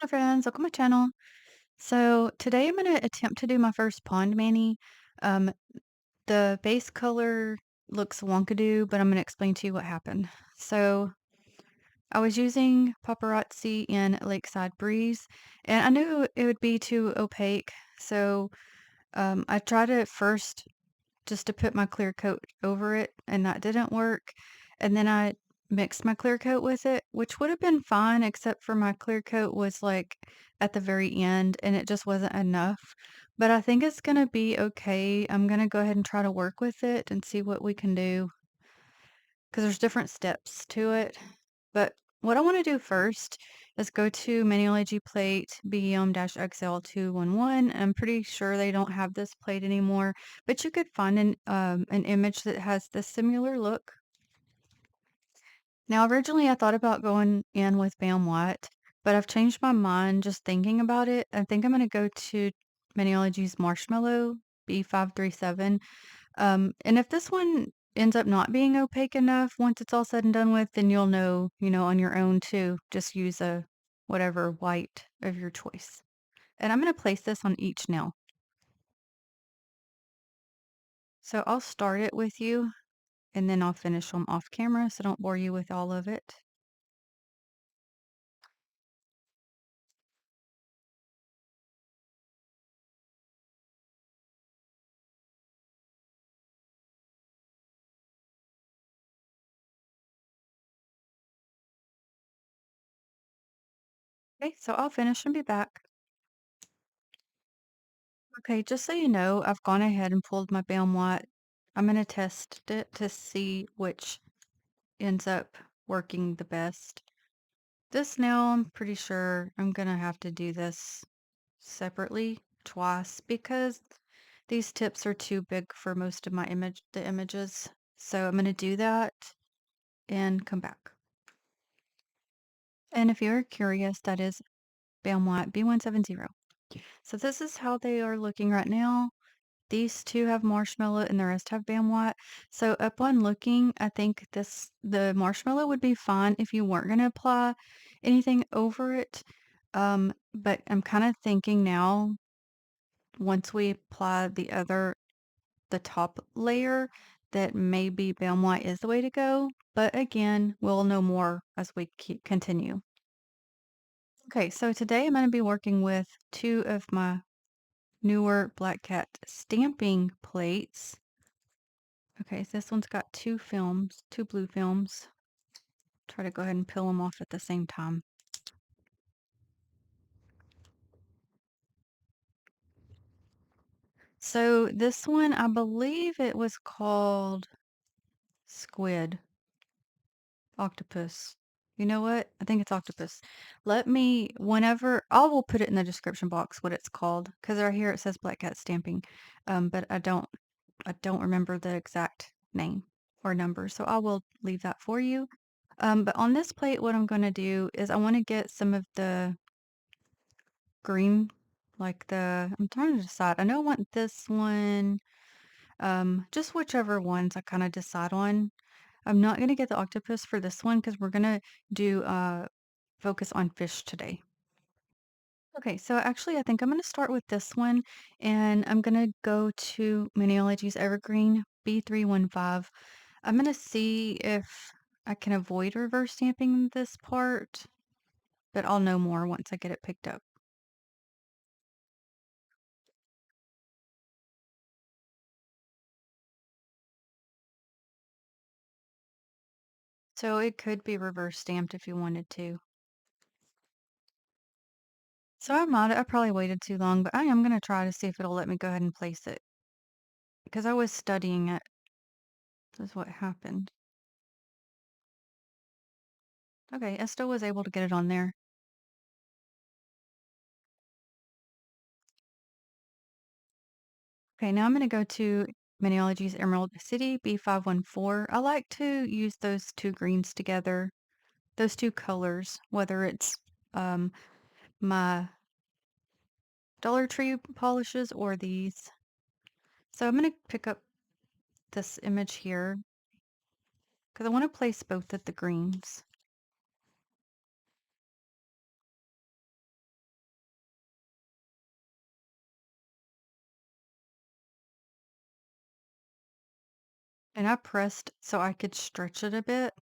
Hi friends, welcome to my channel. So today I'm going to attempt to do my first pond mani. Um, the base color looks wonkadoo, but I'm going to explain to you what happened. So I was using paparazzi in Lakeside Breeze, and I knew it would be too opaque. So I tried it first just to put my clear coat over it, and that didn't work. And then I mixed my clear coat with it, which would have been fine, except for my clear coat was like at the very end and it just wasn't enough. But I think it's gonna be okay. I'm gonna go ahead and try to work with it and see what we can do because there's different steps to it. But what I want to do first is go to Maniology plate BM-XL211. I'm pretty sure they don't have this plate anymore, but you could find an image that has this similar look. Now, originally I thought about going in with Bam White, but I've changed my mind just thinking about it. I think I'm going to go to Maniology's Marshmallow B537. And if this one ends up not being opaque enough, once it's all said and done with, then you'll know, on your own too. Just use a whatever white of your choice. And I'm going to place this on each nail. So I'll start it with you and then I'll finish them off camera so don't bore you with all of it. Okay, so I'll finish and be back. Okay, just so you know, I've gone ahead and pulled my Bam White. I'm going to test it to see which ends up working the best. This nail, I'm pretty sure I'm gonna have to do this separately twice because these tips are too big for most of the images. So I'm gonna do that and come back. And if you're curious, that is Bam White B170. So this is how they are looking right now. These two have marshmallow and the rest have Bam White. So upon looking, I think the marshmallow would be fine if you weren't going to apply anything over it. But I'm kind of thinking now, once we apply the top layer, that maybe Bam White is the way to go. But again, we'll know more as we continue. Okay, so today I'm going to be working with two of my newer Black Cat stamping plates. Okay, so this one's got two films, two blue films. Try to go ahead and peel them off at the same time. So this one, I believe it was called Squid, Octopus. You know what? I think it's Octopus. Whenever, I will put it in the description box what it's called, because right here it says Black Cat Stamping, but I don't remember the exact name or number, so I will leave that for you. But on this plate, what I'm going to do is I want to get some of the green, I'm trying to decide. I know I want this one, just whichever ones I kind of decide on. I'm not going to get the octopus for this one because we're going to do focus on fish today. Okay, so actually I think I'm going to start with this one and I'm going to go to Maniology's Evergreen B315. I'm going to see if I can avoid reverse stamping this part, but I'll know more once I get it picked up. So it could be reverse stamped if you wanted to. So I probably waited too long, but I am gonna try to see if it'll let me go ahead and place it. Because I was studying it. This is what happened. Okay, I still was able to get it on there. Okay, now I'm gonna go to Maniology's Emerald City B514. I like to use those two greens together, those two colors, whether it's um, my Dollar Tree polishes or these. So I'm gonna pick up this image here because I want to place both of the greens. And I pressed so I could stretch it a bit,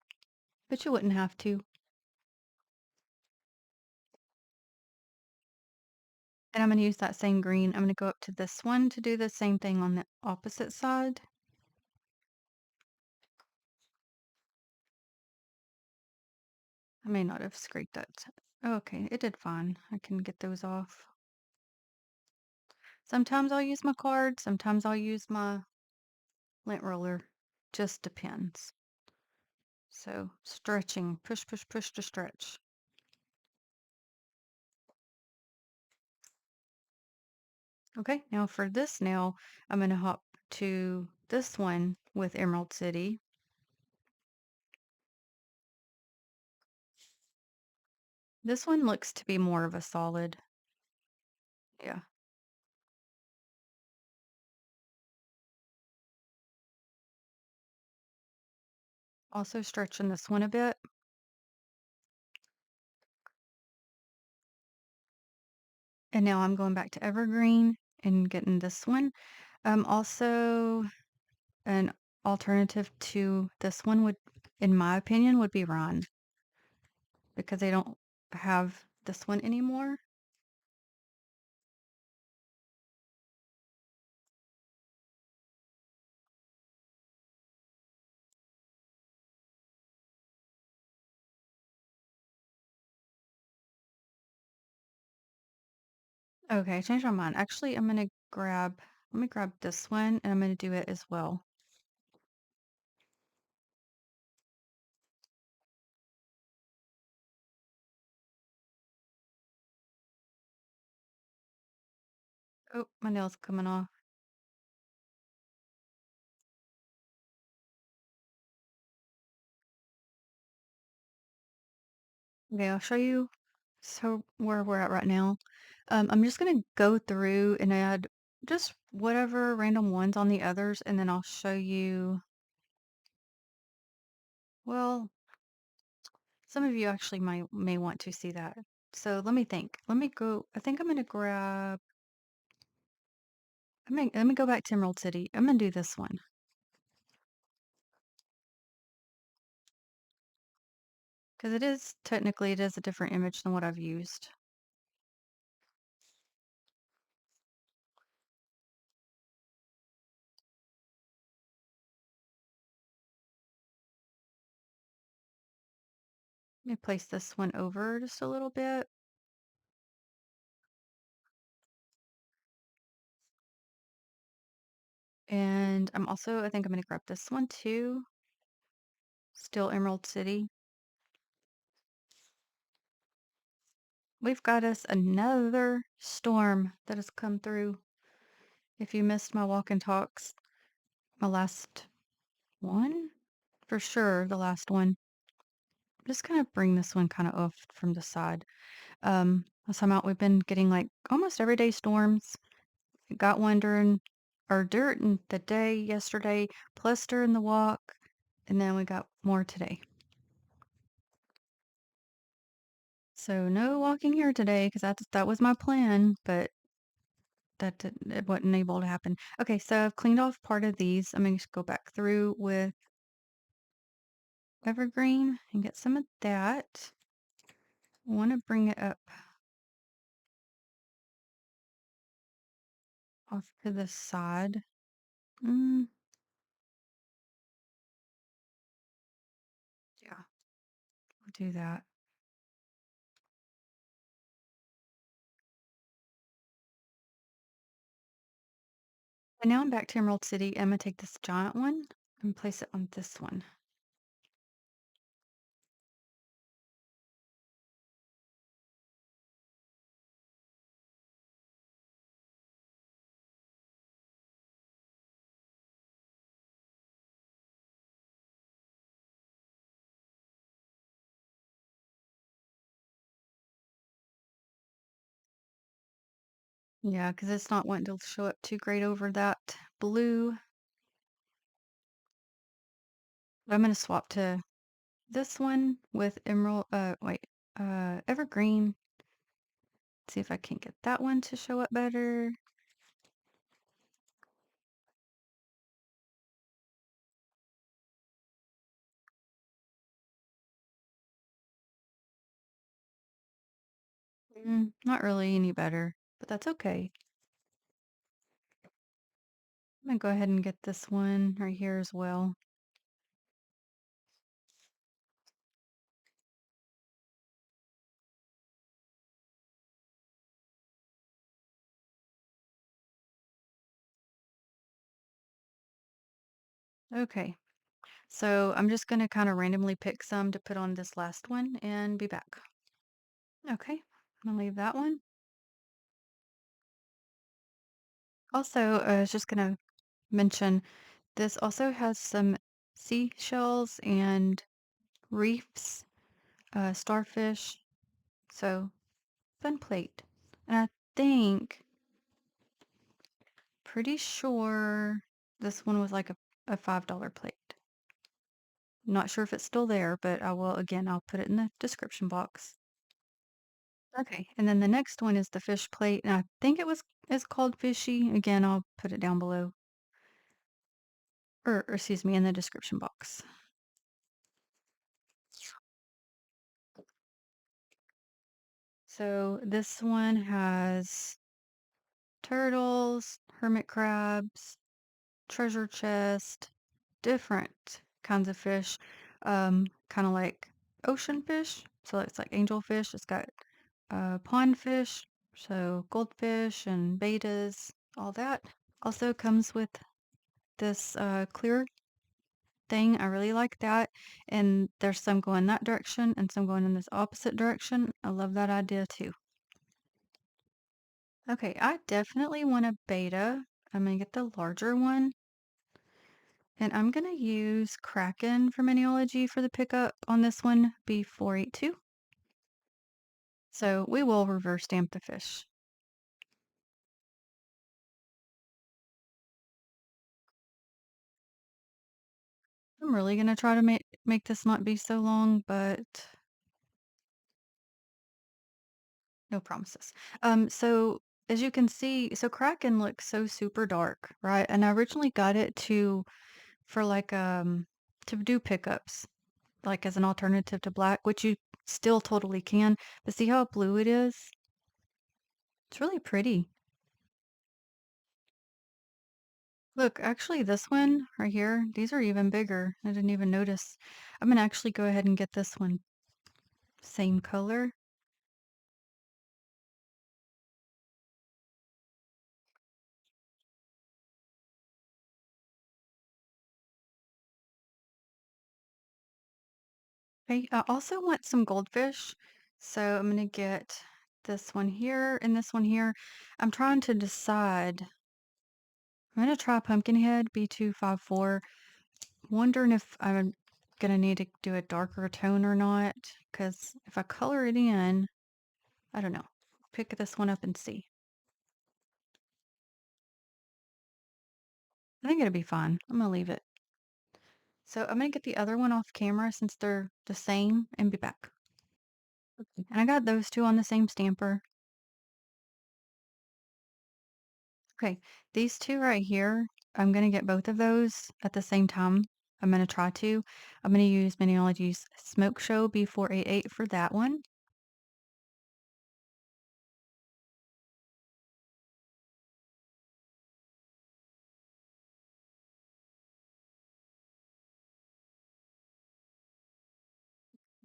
but you wouldn't have to. And I'm gonna use that same green. I'm gonna go up to this one to do the same thing on the opposite side. I may not have scraped that. Oh, okay, it did fine. I can get those off. Sometimes I'll use my card, sometimes I'll use my lint roller. Just depends. So stretching, push, push, push to stretch. Okay, now for this nail, I'm gonna hop to this one with Emerald City. This one looks to be more of a solid. Yeah. Also stretching this one a bit. And now I'm going back to Evergreen and getting this one. Also an alternative to this one would, in my opinion, would be Ron because they don't have this one anymore. Okay, I changed my mind. Actually, let me grab this one and I'm gonna do it as well. Oh, my nail's coming off. Okay, I'll show you so where we're at right now. I'm just gonna go through and add just whatever random ones on the others, and then I'll show you, well, some of you actually may want to see that. So let me think. Let me go. I think I'm gonna grab. Let me go back to Emerald City. I'm gonna do this one because it is a different image than what I've used. Let me place this one over just a little bit. And I think I'm gonna grab this one too. Still Emerald City. We've got us another storm that has come through. If you missed my walk and talks, my last one, for sure, the last one. Just kind of bring this one kind of off from the side. Last time out, we've been getting like almost everyday storms. Got one during the day yesterday, plus during the walk, and then we got more today. So no walking here today because that was my plan, but it wasn't able to happen. Okay, so I've cleaned off part of these. I'm going to go back through with Evergreen and get some of that. I want to bring it up off to the side. Mm, yeah, I'll do that. And now I'm back to Emerald City. I'm going to take this giant one and place it on this one. Yeah, because it's not wanting to show up too great over that blue. But I'm going to swap to this one with Evergreen. See if I can get that one to show up better. Not really any better, but that's okay. I'm gonna go ahead and get this one right here as well. Okay, so I'm just gonna kind of randomly pick some to put on this last one and be back. Okay, I'm gonna leave that one. Also, I was just gonna mention this also has some seashells and reefs, starfish, so fun plate. And I think, pretty sure this one was like a $5 plate. Not sure if it's still there, but I will, again, I'll put it in the description box. Okay, and then the next one is the fish plate, and I think it's called Fishy. Again, I'll put it down below, or excuse me, in the description box. So this one has turtles, hermit crabs, treasure chest, different kinds of fish, kind of like ocean fish. So it's like angelfish. It's got pond fish, so goldfish and betas, all that. Also comes with this clear thing. I really like that. And there's some going that direction and some going in this opposite direction. I love that idea too. Okay, I definitely want a beta. I'm gonna get the larger one. And I'm gonna use Kraken for Maniology for the pickup on this one, B482. So we will reverse stamp the fish. I'm really gonna try to make this not be so long, but no promises. So as you can see, so Kraken looks so super dark, right? And I originally got it to for like to do pickups, like as an alternative to black, which you still totally can. But see how blue it is? It's really pretty. Look, actually this one right here, these are even bigger. I didn't even notice. I'm gonna actually go ahead and get this one same color. Okay, I also want some goldfish. So I'm gonna get this one here and this one here. I'm trying to decide. I'm gonna try Pumpkinhead B254. Wondering if I'm gonna need to do a darker tone or not. Because if I color it in, I don't know. Pick this one up and see. I think it'll be fine. I'm gonna leave it. So I'm gonna get the other one off camera since they're the same and be back. And I got those two on the same stamper. Okay, these two right here, I'm gonna get both of those at the same time. I'm gonna try to. I'm gonna use Maniology's Smoke Show B488 for that one.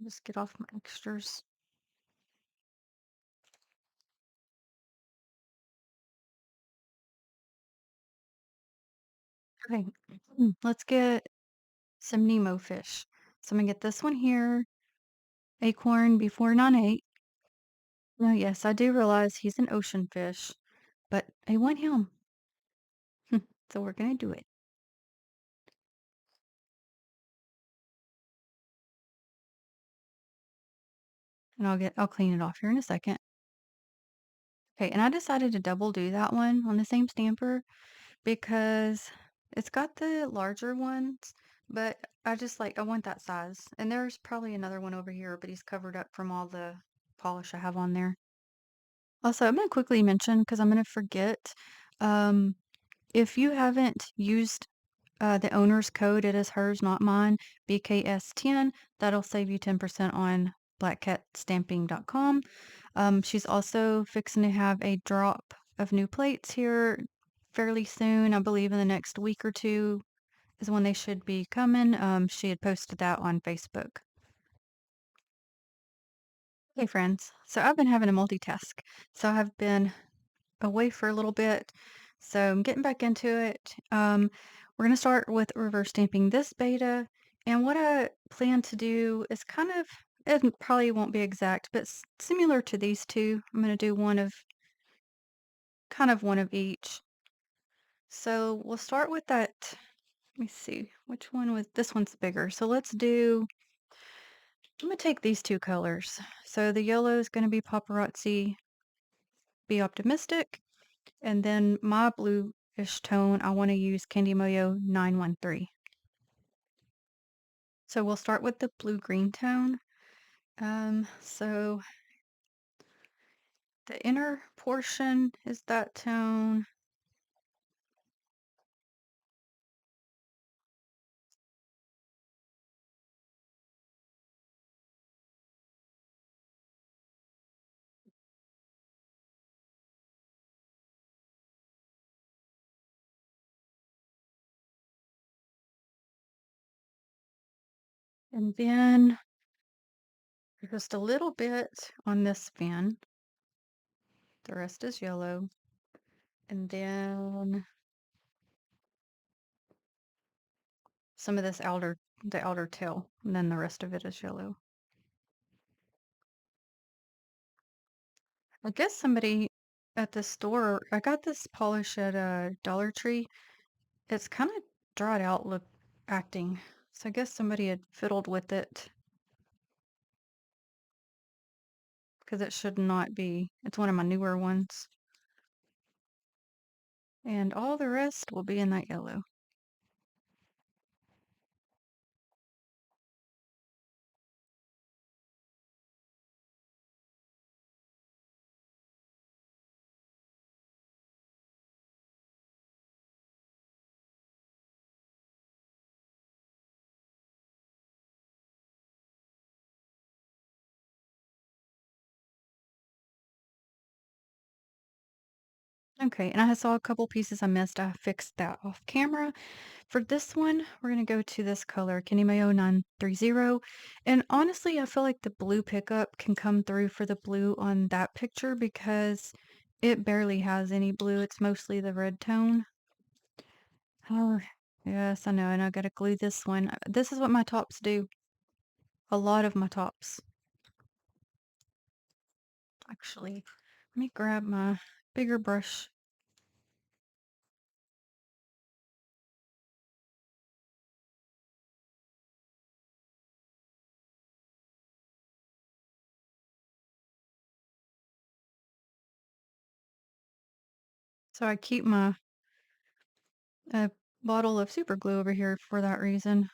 Just get off my extras. Okay, let's get some Nemo fish. So I'm gonna get this one here, Acorn B498. Now, yes, I do realize he's an ocean fish, but I want him. So we're gonna do it. And I'll clean it off here in a second. Okay, and I decided to double do that one on the same stamper because it's got the larger ones, but I want that size. And there's probably another one over here, but he's covered up from all the polish I have on there. Also, I'm gonna quickly mention because I'm gonna forget. Um, if you haven't used the owner's code, it is hers, not mine, BKS10, that'll save you 10% on blackcatstamping.com. She's also fixing to have a drop of new plates here fairly soon. I believe in the next week or two is when they should be coming. She had posted that on Facebook. Hey friends, so I've been having to multitask. So I've been away for a little bit, so I'm getting back into it. We're going to start with reverse stamping this beta, and what I plan to do is it probably won't be exact, but similar to these two. I'm going to do one of each. So we'll start with that. Let me see, which one was, this one's bigger. So I'm going to take these two colors. So the yellow is going to be paparazzi, be optimistic. And then my bluish tone, I want to use Candy Moyo 913. So we'll start with the blue-green tone. So the inner portion is that tone. And then just a little bit on this fin. The rest is yellow. And then some of the outer tail. And then the rest of it is yellow. I guess somebody at the store, I got this polish at a Dollar Tree. It's kind of dried out acting. So I guess somebody had fiddled with it because it should not be. It's one of my newer ones. And all the rest will be in that yellow. Okay, and I saw a couple pieces I missed. I fixed that off camera. For this one, we're going to go to this color, Kenny Mayo 930. And honestly, I feel like the blue pickup can come through for the blue on that picture because it barely has any blue. It's mostly the red tone. Oh, yes, I know, and I gotta glue this one. This is what my tops do. A lot of my tops. Actually, let me grab my bigger brush. So I keep my uh, bottle of super glue over here for that reason.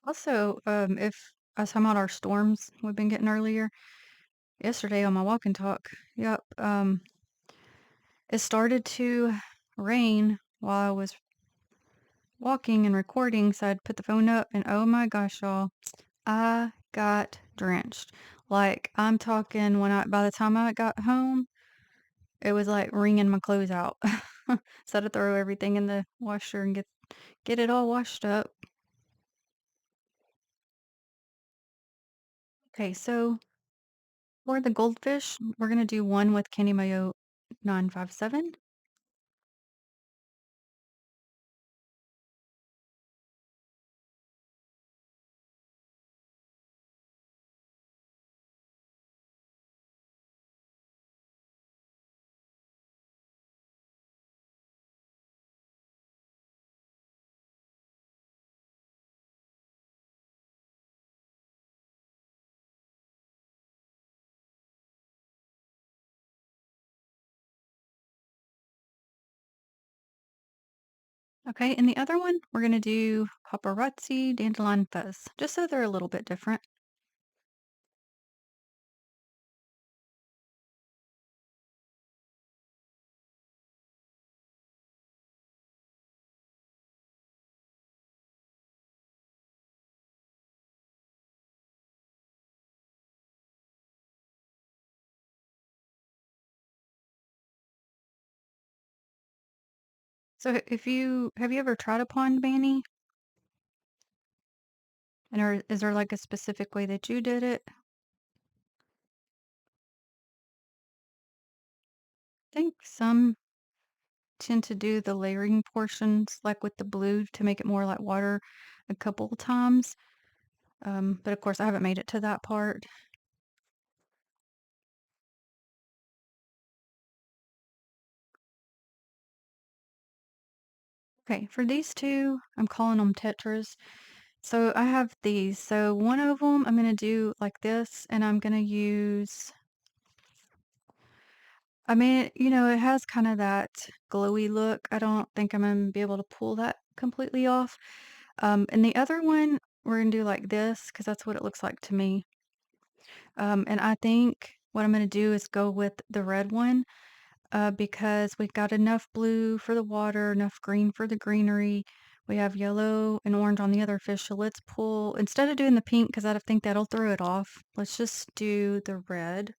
Also, if I was talking about our storms we've been getting earlier, yesterday on my walk and talk, yep, it started to rain while I was walking and recording, so I'd put the phone up, and oh my gosh, y'all, I got drenched. Like, I'm talking by the time I got home, it was like wringing my clothes out. So I had to throw everything in the washer and get it all washed up. Okay, so for the goldfish, we're gonna do one with Candy Mayo 957. Okay, and the other one, we're gonna do paparazzi dandelion fuzz, just so they're a little bit different. So if you have you ever tried a pond Manny? And is there like a specific way that you did it? I think some tend to do the layering portions like with the blue to make it more like water a couple times. But of course I haven't made it to that part. Okay, for these two, I'm calling them tetras. So I have these. So one of them I'm going to do like this, and I'm going to use, I mean, it has kind of that glowy look. I don't think I'm going to be able to pull that completely off. And the other one, we're going to do like this because that's what it looks like to me. And I think what I'm going to do is go with the red one because we've got enough blue for the water, enough green for the greenery. We have yellow and orange on the other fish. So let's pull, instead of doing the pink, because I think that'll throw it off, let's just do the red.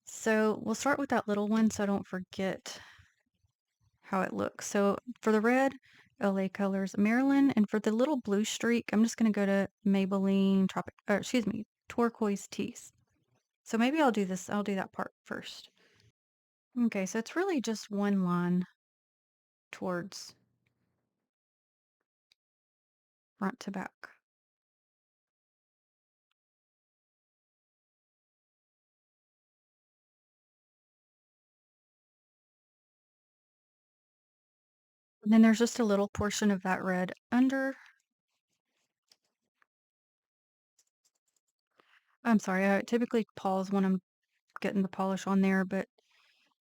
So we'll start with that little one so I don't forget how it looks. So for the red, LA Colors Maryland, and for the little blue streak, I'm just going to go to Maybelline Turquoise Tease. So maybe I'll do that part first. Okay, so it's really just one line towards front to back. And then there's just a little portion of that red under. I'm sorry, I typically pause when I'm getting the polish on there, but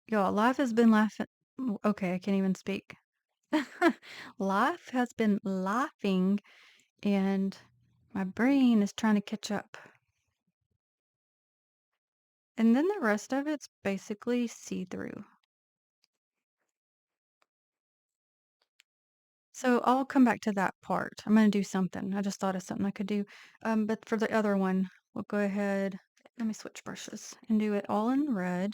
y'all, life has been laughing. Okay, I can't even speak. Life has been laughing, and my brain is trying to catch up. And then the rest of it's basically see-through. So I'll come back to that part. I'm gonna do something. I just thought of something I could do. But for the other one, we'll go ahead. Let me switch brushes and do it all in red.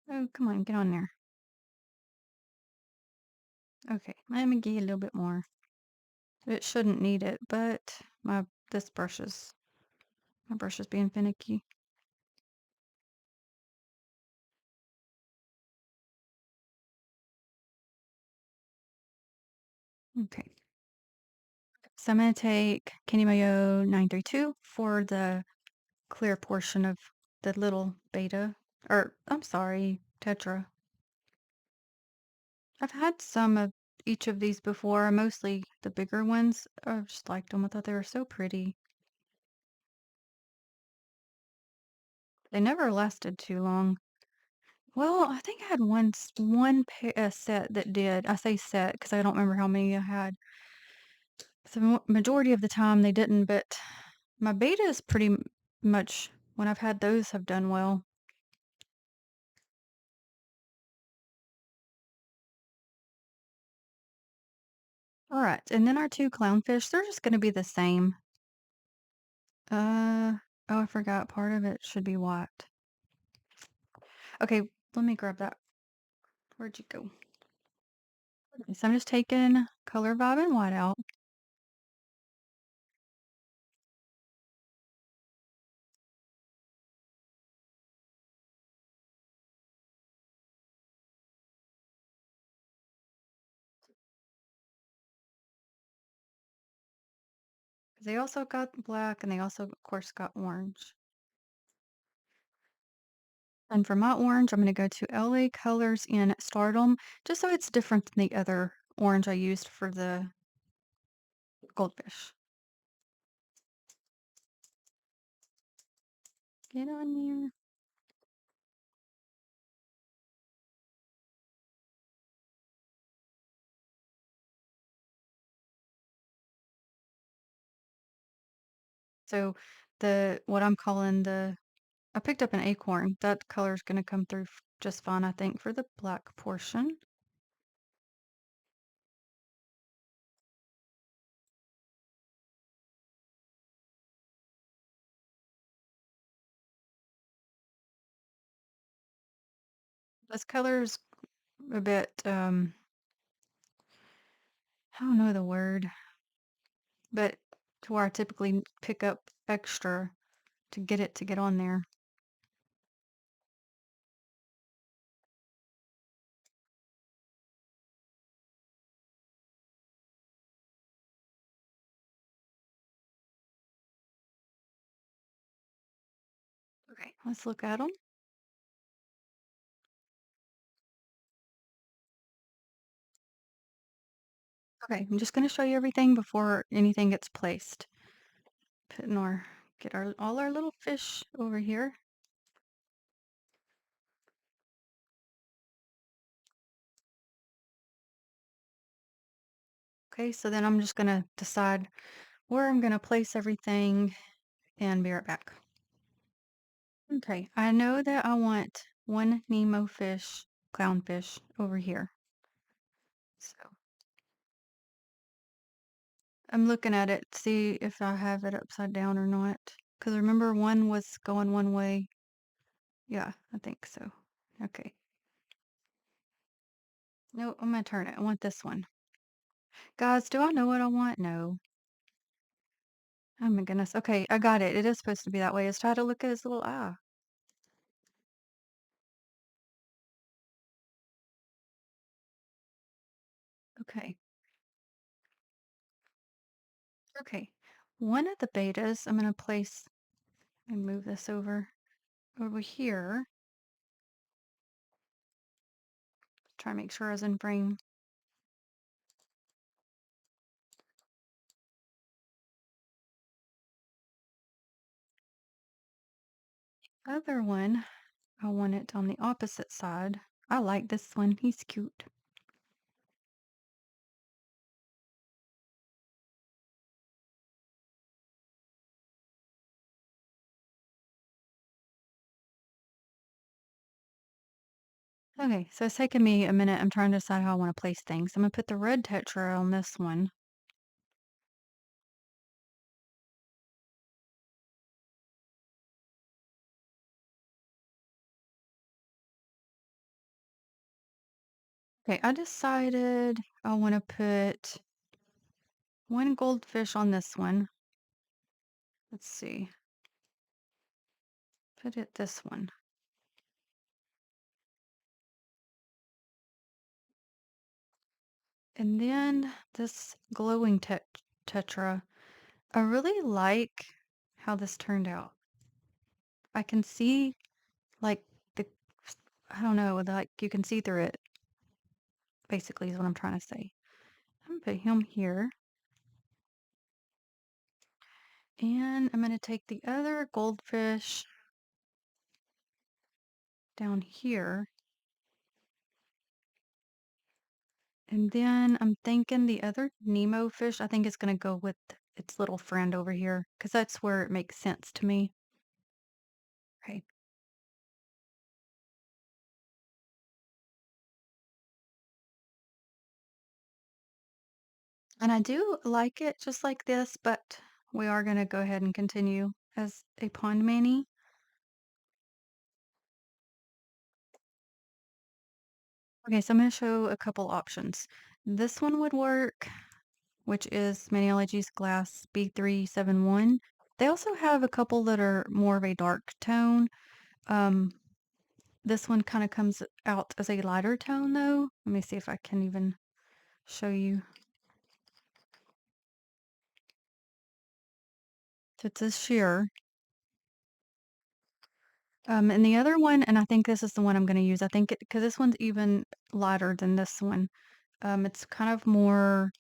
Oh, come on, get on there. Okay, let me give you a little bit more. It shouldn't need it, but this my brush is being finicky. Okay. So I'm gonna take Candy Mayo 932 for the clear portion of the little beta, or I'm sorry, tetra. I've had some of each of these before, mostly the bigger ones. I just liked them. I thought they were so pretty. They never lasted too long. Well, I think I had set that did. I say set because I don't remember how many I had. The majority of the time they didn't, but my betas pretty much, when I've had those, have done well. All right, and then our two clownfish, they're just going to be the same. Oh, I forgot part of it should be white. Okay, let me grab that. Where'd you go? Okay, so I'm just taking color vibe and white out. 'Cause they also got black and they also, of course, got orange. And for my orange, I'm going to go to LA Colors in Stardom, just so it's different than the other orange I used for the goldfish. Get on there. So what I'm calling the I picked up an acorn. That color's gonna come through just fine, I think, for the black portion. This color's a bit, I don't know the word, but to where I typically pick up extra to get it to get on there. Okay, let's look at them. Okay, I'm just gonna show you everything before anything gets placed. Putting our get our all our little fish over here. Okay, so then I'm just gonna decide where I'm gonna place everything and be right back. Okay, I know that I want one Nemo fish, clownfish over here. So I'm looking at it, to see if I have it upside down or not. Because remember one was going one way. Yeah, I think so. Okay. No, I'm gonna turn it. I want this one. Guys, do I know what I want? No. Oh my goodness. Okay, I got it. It is supposed to be that way. Let's try to look at his little eye. Okay. Okay. One of the betas, I'm gonna place and move this over here. Try to make sure I was in frame. Other one, I want it on the opposite side. I like this one. He's cute. Okay, so it's taking me a minute. I'm trying to decide how I want to place things. I'm gonna put the red tetra on this one. Okay, I decided I want to put one goldfish on this one. Let's see. Put it this one. And then this glowing tetra. I really like how this turned out. I can see like the I don't know, like you can see through it, basically is what I'm trying to say. I'm gonna put him here. And I'm gonna take the other goldfish down here. And then I'm thinking the other Nemo fish, I think it's gonna go with its little friend over here, because that's where it makes sense to me. Okay. And I do like it just like this, but we are gonna go ahead and continue as a pond mani. Okay, so I'm gonna show a couple options. This one would work, which is Maniology's Glass B371. They also have a couple that are more of a dark tone. Um, this one kind of comes out as a lighter tone though. Let me see if I can even show you. So it's a sheer. And the other one, and I think this is the one I'm going to use. I think it because this one's even lighter than this one. It's kind of more.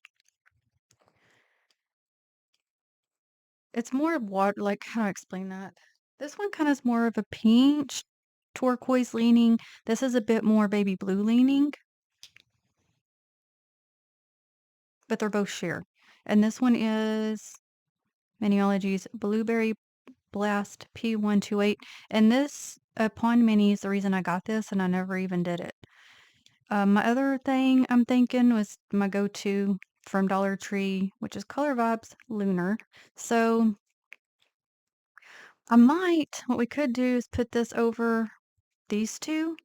It's more water. Like how do I explain that? This one kind of is more of a peach, turquoise leaning. This is a bit more baby blue leaning, but they're both sheer. And this one is Maniology's blueberry Blast P128. And this Pond Mini is the reason I got this, and I never even did it. My other thing I'm thinking was my go-to from Dollar Tree, which is Color Vibes Lunar. So what we could do is put this over these two,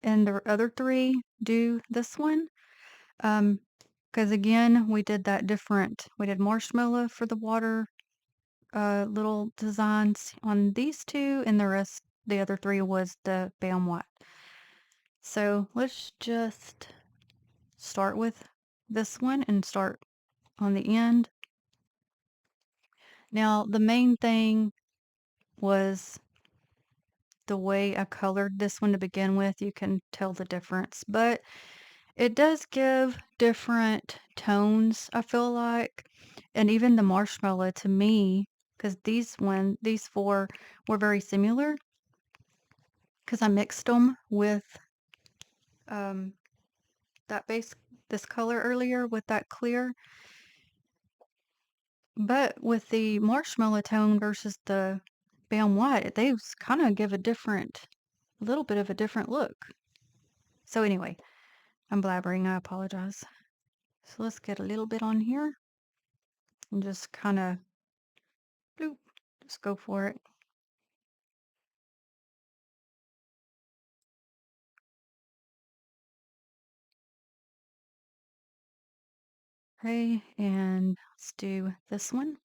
and the other three do this one. Because again, we did that different. We did Marshmallow for the water little designs on these two, and the other three was the Bam White. So let's just start with this one and start on the end. Now, the main thing was the way I colored this one to begin with. You can tell the difference, but it does give different tones, I feel like. And even the marshmallow to me, because these four were very similar, because I mixed them with um, that this color earlier with that clear. But with the marshmallow tone versus the Bam White, they kind of give a little bit of a different look. So anyway, I'm blabbering, I apologize. So let's get a little bit on here and just kind of, bloop, just go for it. Okay, and let's do this one.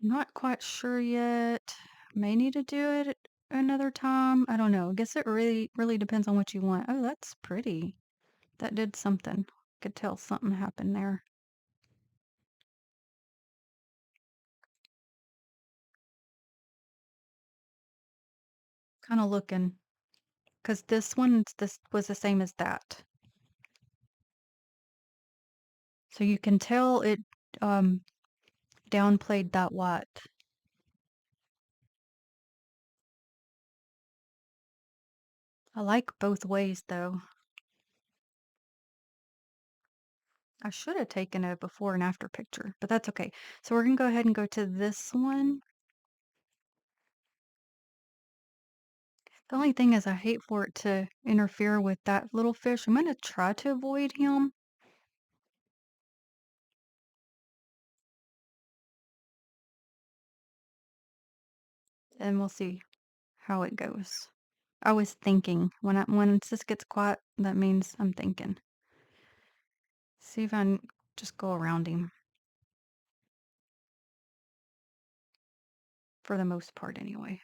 Not quite sure yet. May need to do it another time. I don't know. I guess it really depends on what you want. Oh, that's pretty. That did something. Could tell something happened there. Kind of looking, because this was the same as that. So you can tell it um, downplayed that white. I like both ways though. I should have taken a before and after picture, but that's okay. So we're gonna go ahead and go to this one. The only thing is I hate for it to interfere with that little fish. I'm gonna try to avoid him. And we'll see how it goes. I was thinking when this gets quiet, that means I'm thinking. See if I can just go around him for the most part anyway.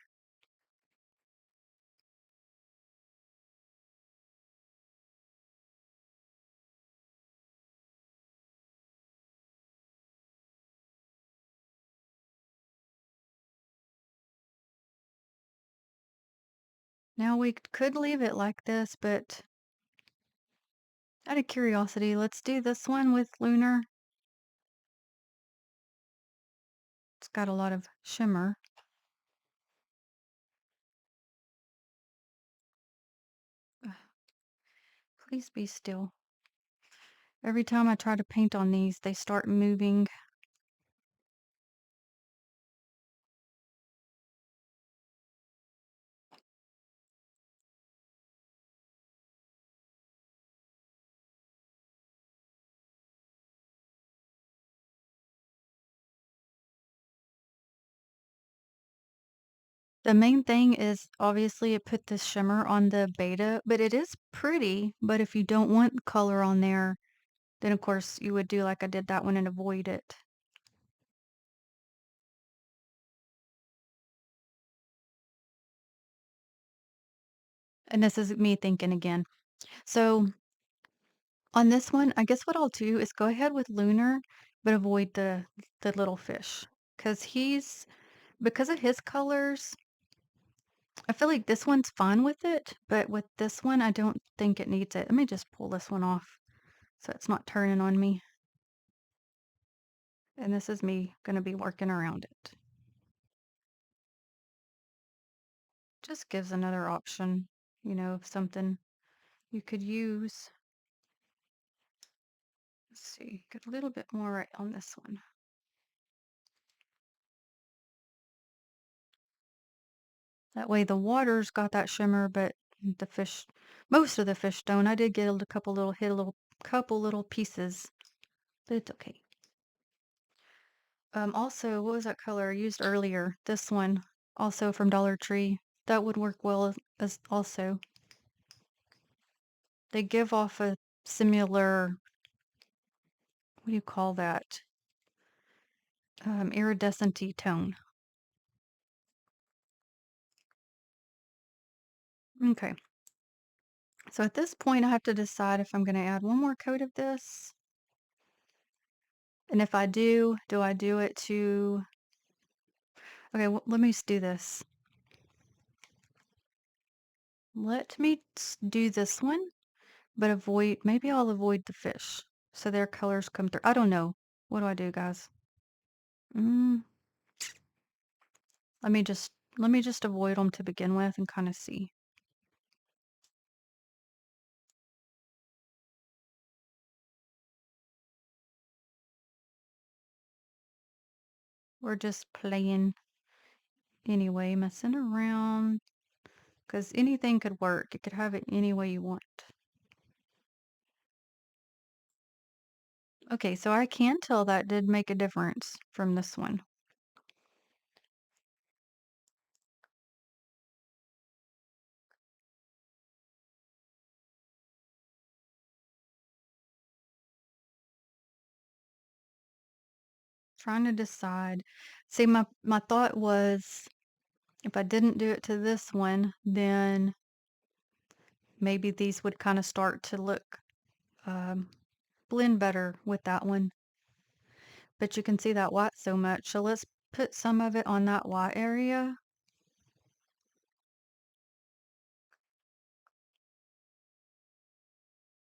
Now we could leave it like this, but out of curiosity, let's do this one with Lunar. It's got a lot of shimmer. Ugh, please be still. Every time I try to paint on these, they start moving. The main thing is obviously it put this shimmer on the beta, but it is pretty. But if you don't want color on there, then of course you would do like I did that one and avoid it. And this is me thinking again. So on this one, I guess what I'll do is go ahead with Lunar, but avoid the little fish. Because of his colors, I feel like this one's fine with it, but with this one, I don't think it needs it. Let me just pull this one off so it's not turning on me. And this is me gonna be working around it. Just gives another option, of something you could use. Let's see, get a little bit more right on this one. That way the water's got that shimmer, but the fish, most of the fish don't. I did get a couple little, hit a little, couple little pieces, but it's okay. Also, what was that color I used earlier? This one, also from Dollar Tree. That would work well as also. They give off a similar, what do you call that? Iridescent-y tone. Okay. So at this point, I have to decide if I'm going to add one more coat of this. And if I do I do it to... Okay, let me do this. Let me do this one, but maybe I'll avoid the fish so their colors come through. I don't know. What do I do, guys? Mm, let me just avoid them to begin with and kind of see. We're just playing anyway, messing around, because anything could work. You could have it any way you want. Okay, so I can tell that did make a difference from this one. Trying to decide. See, my thought was if I didn't do it to this one, then maybe these would kind of start to look um, blend better with that one. But you can see that white so much. So let's put some of it on that white area.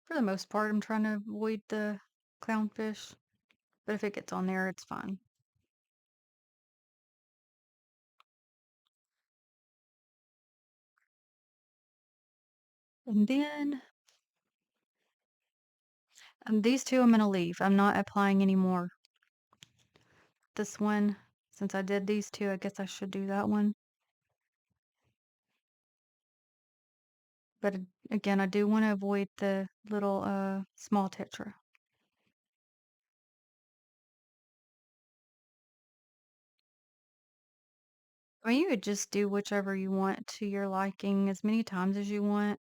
For the most part, I'm trying to avoid the clownfish. But if it gets on there, it's fine. And then these two I'm going to leave. I'm not applying anymore. This one, since I did these two, I guess I should do that one. But again, I do want to avoid the little small tetra. I mean, you could just do whichever you want to your liking as many times as you want.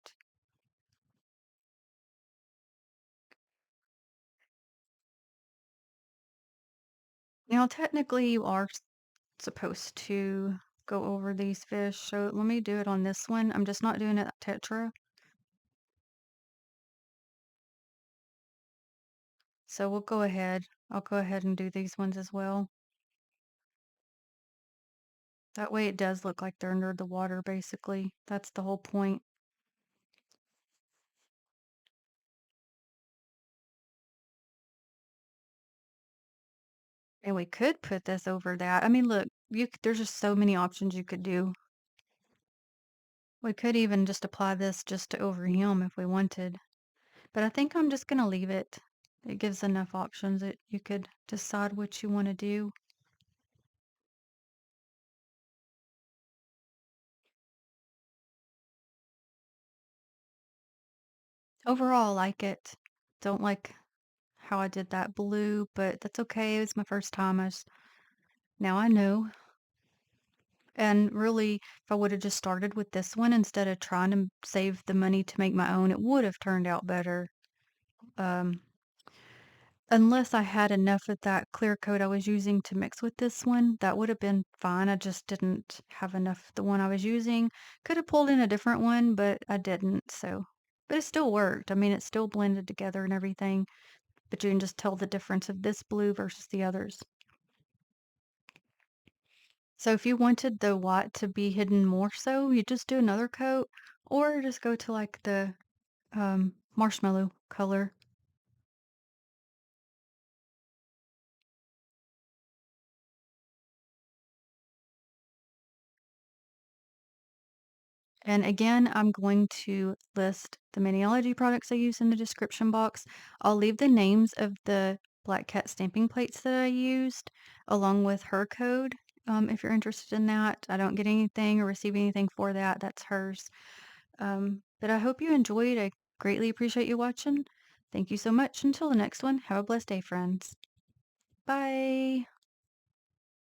Now, technically, you are supposed to go over these fish, so let me do it on this one. I'm just not doing it tetra. So we'll go ahead. I'll go ahead and do these ones as well. That way it does look like they're under the water, basically. That's the whole point. And we could put this over that. I mean, look, there's just so many options you could do. We could even just apply this just to over him if we wanted. But I think I'm just gonna leave it. It gives enough options that you could decide what you want to do. Overall, I like it. Don't like how I did that blue, but that's okay. It was my first time. Now I know. And really, if I would have just started with this one instead of trying to save the money to make my own, it would have turned out better. Um, Unless I had enough of that clear coat I was using to mix with this one, that would have been fine. I just didn't have enough of the one I was using. Could have pulled in a different one, but I didn't, so. But it still worked. I mean, it still blended together and everything, but you can just tell the difference of this blue versus the others. So if you wanted the white to be hidden more so, you just do another coat, or just go to like the marshmallow color. And again, I'm going to list the Maniology products I use in the description box. I'll leave the names of the Black Cat stamping plates that I used along with her code if you're interested in that. I don't get anything or receive anything for that. That's hers. But I hope you enjoyed. I greatly appreciate you watching. Thank you so much. Until the next one, have a blessed day, friends. Bye.